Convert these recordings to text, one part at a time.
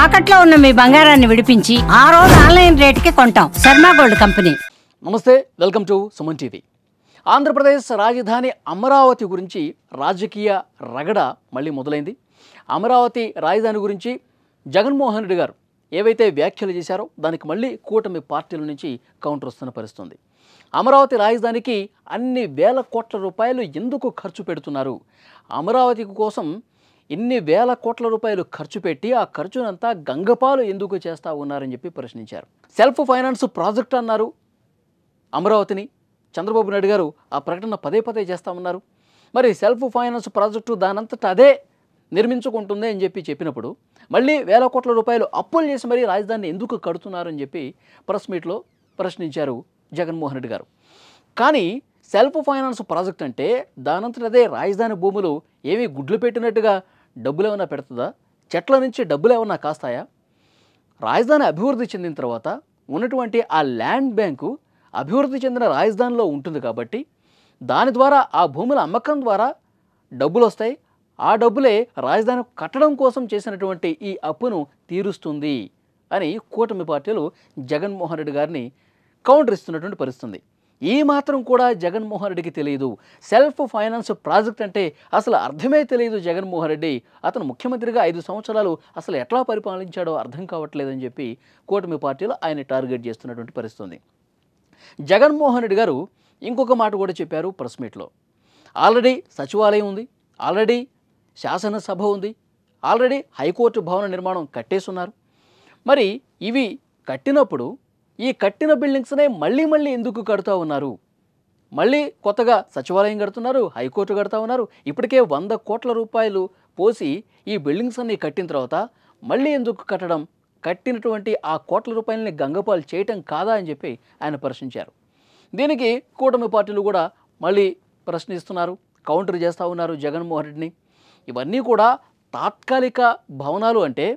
తాకట్లో ఉన్న మీ బంగారాన్ని విడిపించి ఆ రోజు ఆన్లైన్ రేటుకి కొంటాం. Sharma gold company. నమస్తే, welcome to Suman TV. Andhra Pradesh రాజధాని అమరావతి గురించి రాజకీయ రగడ మళ్ళీ మొదలైంది. అమరావతి రాజధాని గురించి జగన్మోహన్ రెడ్డి గారు ఏవైతే వ్యాఖ్యలు చేశారో దానికి మళ్ళీ కూటమి పార్టీల నుంచి కౌంటర్ వస్తున్న పరిస్థితుంది. అమరావతి రాజధానికి అన్ని వేల కోట్ల రూపాయలు ఎందుకు ఖర్చు పెడుతున్నారు? అమరావతి కోసం ఇన్ని వేల కోట్ల రూపాయలు ఖర్చు పెట్టి ఆ ఖర్చునంతా గంగపాలు ఎందుకు చేస్తూ ఉన్నారని చెప్పి ప్రశ్నించారు. సెల్ఫ్ ఫైనాన్స్ ప్రాజెక్ట్ అన్నారు అమరావతిని. చంద్రబాబు నాయుడు గారు ఆ ప్రకటన పదే పదే చేస్తూ ఉన్నారు. మరి సెల్ఫ్ ఫైనాన్స్ ప్రాజెక్టు దానంతట అదే నిర్మించుకుంటుంది అని చెప్పినప్పుడు మళ్ళీ వేల కోట్ల రూపాయలు అప్పులు చేసి మరీ రాజధానిని ఎందుకు కడుతున్నారని చెప్పి ప్రెస్ మీట్లో ప్రశ్నించారు జగన్మోహన్ రెడ్డి గారు. కానీ సెల్ఫ్ ఫైనాన్స్ ప్రాజెక్ట్ అంటే దానంతట అదే రాజధాని భూములు ఏమీ గుడ్లు పెట్టినట్టుగా డబ్బులు ఏమైనా పెడుతుందా? చెట్ల నుంచి డబ్బులు ఏమన్నా కాస్తాయా? రాజధాని అభివృద్ధి చెందిన తర్వాత ఉన్నటువంటి ఆ ల్యాండ్ బ్యాంకు అభివృద్ధి చెందిన రాజధానిలో ఉంటుంది కాబట్టి దాని ద్వారా ఆ భూముల అమ్మకం ద్వారా డబ్బులు వస్తాయి. ఆ డబ్బులే రాజధాని కట్టడం కోసం చేసినటువంటి ఈ అప్పును తీరుస్తుంది అని కూటమి పార్టీలు జగన్మోహన్ రెడ్డి గారిని కౌంటర్ ఇస్తున్నటువంటి పరిస్థితుంది. ఈ మాత్రం కూడా జగన్మోహన్ రెడ్డికి తెలియదు. సెల్ఫ్ ఫైనాన్స్ ప్రాజెక్ట్ అంటే అసలు అర్థమే తెలియదు జగన్మోహన్ రెడ్డి. అతను ముఖ్యమంత్రిగా 5 సంవత్సరాలు అసలు ఎట్లా పరిపాలించాడో అర్థం కావట్లేదని చెప్పి కూటమి పార్టీలు ఆయన టార్గెట్ చేస్తున్నటువంటి పరిస్థితుంది. జగన్మోహన్ రెడ్డి గారు ఇంకొక మాట కూడా చెప్పారు ప్రెస్ మీట్లో. ఆల్రెడీ సచివాలయం ఉంది, ఆల్రెడీ శాసనసభ ఉంది, ఆల్రెడీ హైకోర్టు భవన నిర్మాణం కట్టేస్తున్నారు. మరి ఇవి కట్టినప్పుడు ఈ కట్టిన బిల్డింగ్స్నే మళ్ళీ ఎందుకు కడుతూ ఉన్నారు? మళ్ళీ కొత్తగా సచివాలయం కడుతున్నారు, హైకోర్టు కడుతూ ఉన్నారు. ఇప్పటికే 100 కోట్ల రూపాయలు పోసి ఈ బిల్డింగ్స్ అన్నీ కట్టిన తర్వాత మళ్ళీ ఎందుకు కట్టడం? కట్టినటువంటి ఆ కోట్ల రూపాయలని గంగపాలు చేయటం కాదా అని చెప్పి ఆయన ప్రశ్నించారు. దీనికి కూటమి పార్టీలు కూడా మళ్ళీ ప్రశ్నిస్తున్నారు, కౌంటర్ చేస్తూ ఉన్నారు జగన్మోహన్ రెడ్డిని. ఇవన్నీ కూడా తాత్కాలిక భవనాలు అంటే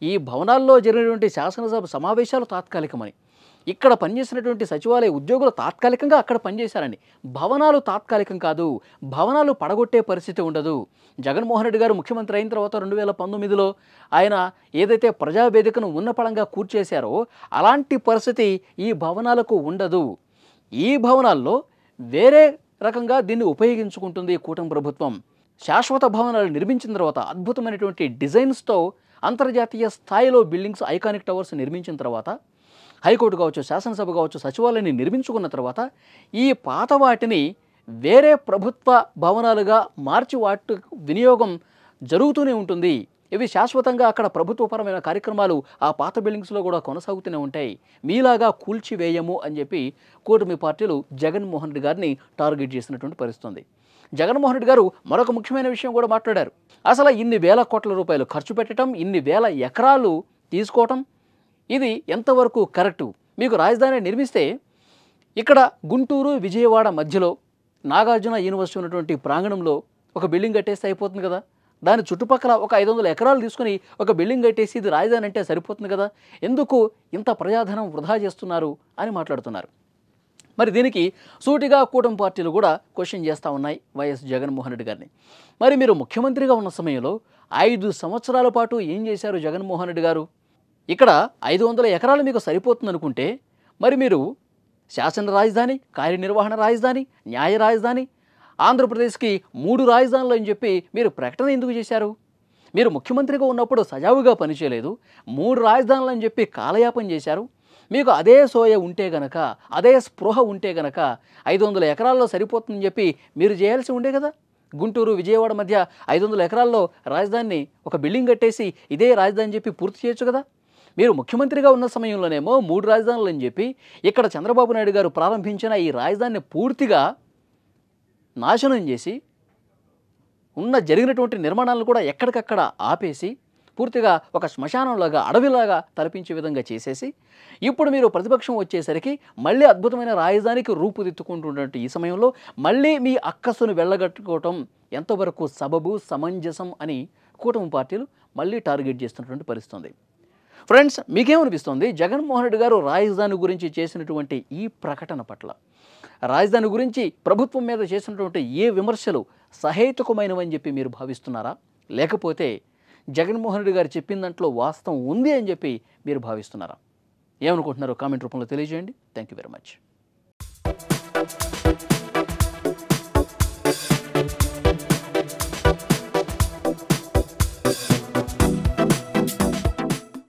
ఈ భవనాల్లో జరిగినటువంటి శాసనసభ సమావేశాలు తాత్కాలికమని, ఇక్కడ పనిచేసినటువంటి సచివాలయ ఉద్యోగులు తాత్కాలికంగా అక్కడ పనిచేశారండి. భవనాలు తాత్కాలికం కాదు, భవనాలు పడగొట్టే పరిస్థితి ఉండదు. జగన్మోహన్ రెడ్డి గారు ముఖ్యమంత్రి అయిన తర్వాత 2019లో ఆయన ఏదైతే ప్రజావేదికను ఉన్నపళంగా కూర్చేశారో అలాంటి పరిస్థితి ఈ భవనాలకు ఉండదు. ఈ భవనాల్లో వేరే రకంగా దీన్ని ఉపయోగించుకుంటుంది కూటమి ప్రభుత్వం. శాశ్వత భవనాలు నిర్మించిన తర్వాత అద్భుతమైనటువంటి డిజైన్స్తో అంతర్జాతీయ స్థాయిలో బిల్డింగ్స్, ఐకానిక్ టవర్స్ నిర్మించిన తర్వాత హైకోర్టు కావచ్చు, శాసనసభ కావచ్చు, సచివాలయాన్ని నిర్మించుకున్న తర్వాత ఈ పాత వాటిని వేరే ప్రభుత్వ భవనాలుగా మార్చి వాటి వినియోగం జరుగుతూనే ఉంటుంది. ఇవి శాశ్వతంగా అక్కడ ప్రభుత్వపరమైన కార్యక్రమాలు ఆ పాత బిల్డింగ్స్లో కూడా కొనసాగుతూనే ఉంటాయి. మీలాగా కూల్చివేయము అని చెప్పి కూటమి పార్టీలు జగన్మోహన్ రెడ్డి గారిని టార్గెట్ చేసినటువంటి పరిస్థితుంది. జగన్మోహన్ రెడ్డి గారు మరొక ముఖ్యమైన విషయం కూడా మాట్లాడారు. అసలు ఇన్ని వేల కోట్ల రూపాయలు ఖర్చు పెట్టడం, ఇన్ని వేల ఎకరాలు తీసుకోవటం, ఇది ఎంతవరకు కరెక్టు? మీకు రాజధాని నిర్మిస్తే ఇక్కడ గుంటూరు విజయవాడ మధ్యలో నాగార్జున యూనివర్సిటీ ఉన్నటువంటి ప్రాంగణంలో ఒక బిల్డింగ్ కట్టేస్తే అయిపోతుంది కదా. దాని చుట్టుపక్కల ఒక 500 ఎకరాలు తీసుకుని ఒక బిల్డింగ్ కట్టేసి ఇది రాజధాని అంటే సరిపోతుంది కదా. ఎందుకు ఇంత ప్రజాధనం వృధా చేస్తున్నారు అని మాట్లాడుతున్నారు. మరి దీనికి సూటిగా కూటమి పార్టీలు కూడా క్వశ్చన్ చేస్తూ ఉన్నాయి వైఎస్ జగన్మోహన్ రెడ్డి గారిని. మరి మీరు ముఖ్యమంత్రిగా ఉన్న సమయంలో 5 సంవత్సరాల పాటు ఏం చేశారు జగన్మోహన్ రెడ్డి గారు? ఇక్కడ 500 ఎకరాలు మీకు సరిపోతుంది అనుకుంటే మరి మీరు శాసన రాజధాని, కార్యనిర్వహణ రాజధాని, న్యాయ రాజధాని, ఆంధ్రప్రదేశ్కి 3 రాజధానులు అని చెప్పి మీరు ప్రకటన ఎందుకు చేశారు? మీరు ముఖ్యమంత్రిగా ఉన్నప్పుడు సజావుగా పనిచేయలేదు, 3 రాజధానులు అని చెప్పి కాలయాపన చేశారు. మీకు అదే సోయ ఉంటే గనక, అదే స్పృహ ఉంటే గనక 500 ఎకరాల్లో సరిపోతుందని చెప్పి మీరు చేయాల్సి ఉండే కదా. గుంటూరు విజయవాడ మధ్య 500 ఎకరాల్లో రాజధానిని ఒక బిల్డింగ్ కట్టేసి ఇదే రాజధాని చెప్పి పూర్తి చేయొచ్చు కదా. మీరు ముఖ్యమంత్రిగా ఉన్న సమయంలోనేమో 3 రాజధానులు అని చెప్పి ఇక్కడ చంద్రబాబు నాయుడు గారు ప్రారంభించిన ఈ రాజధానిని పూర్తిగా నాశనం చేసి జరిగినటువంటి నిర్మాణాలను కూడా ఎక్కడికక్కడ ఆపేసి పూర్తిగా ఒక శ్మశానంలాగా, అడవిలాగా తలపించే విధంగా చేసేసి ఇప్పుడు మీరు ప్రతిపక్షం వచ్చేసరికి మళ్ళీ అద్భుతమైన రాజధానికి రూపుదిద్దుకుంటున్నటువంటి ఈ సమయంలో మళ్ళీ మీ అక్కసును వెళ్ళగట్టుకోవటం ఎంతవరకు సబబు, సమంజసం అని కూటమి పార్టీలు మళ్ళీ టార్గెట్ చేస్తున్నటువంటి పరిస్థితుంది. ఫ్రెండ్స్, మీకేమనిపిస్తుంది జగన్మోహన్ రెడ్డి గారు రాజధాని గురించి చేసినటువంటి ఈ ప్రకటన పట్ల? రాజధాని గురించి ప్రభుత్వం మీద చేసినటువంటి ఏ విమర్శలు సహేతుకమైనవని చెప్పి మీరు భావిస్తున్నారా? లేకపోతే జగన్మోహన్ రెడ్డి గారు చెప్పిన దాంట్లో వాస్తవం ఉంది అని చెప్పి మీరు భావిస్తున్నారా? ఏమనుకుంటున్నారో కామెంట్ రూపంలో తెలియజేయండి. Thank you very much.